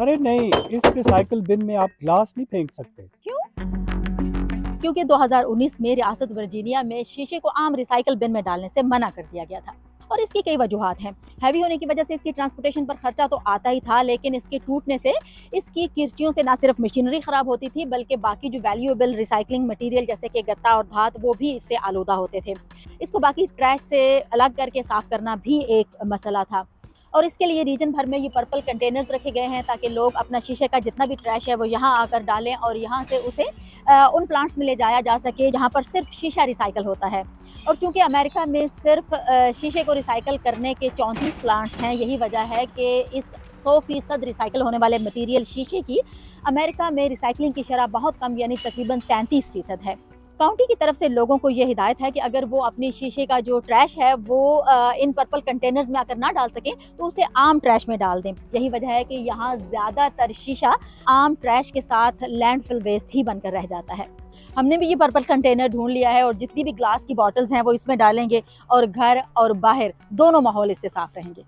अरे नहीं, इस रिसाइकिल बिन में आप ग्लास नहीं फेंक सकते। क्यों? क्योंकि 2019 में रियासत वर्जीनिया में शीशे को आम रिसाइकल बिन में डालने से मना कर दिया गया था। और इसकी कई वजूहात हैं। हैवी होने की वजह से इसकी ट्रांसपोर्टेशन पर खर्चा तो आता ही था, लेकिन इसके टूटने से इसकी किरचियों से ना सिर्फ मशीनरी खराब होती थी, बल्कि बाकी जो वैल्यूएबल रिसाइकलिंग मटेरियल जैसे कि गत्ता और धात वो भी इससे आलूदा होते थे। इसको बाकी ट्रैश से अलग करके साफ करना भी एक मसला था। और इसके लिए रीजन भर में ये पर्पल कंटेनर्स रखे गए हैं ताकि लोग अपना शीशे का जितना भी ट्रैश है वो यहाँ आकर डालें और यहाँ से उसे उन प्लांट्स में ले जाया जा सके जहाँ पर सिर्फ शीशा रिसाइकल होता है। और चूंकि अमेरिका में सिर्फ शीशे को रिसाइकल करने के 34 प्लांट्स हैं, यही वजह है कि इस 100% रिसाइकल होने वाले मटेरियल शीशे की अमेरिका में रिसाइकलिंग की शरह बहुत कम यानी तकरीबन 33% है। काउंटी की तरफ से लोगों को ये हिदायत है कि अगर वो अपने शीशे का जो ट्रैश है वो इन पर्पल कंटेनर्स में आकर ना डाल सकें तो उसे आम ट्रैश में डाल दें। यही वजह है कि यहाँ ज़्यादातर शीशा आम ट्रैश के साथ लैंडफिल वेस्ट ही बनकर रह जाता है। हमने भी ये पर्पल कंटेनर ढूंढ लिया है और जितनी भी ग्लास की बॉटल्स हैं वो इसमें डालेंगे और घर और बाहर दोनों माहौल इससे साफ रहेंगे।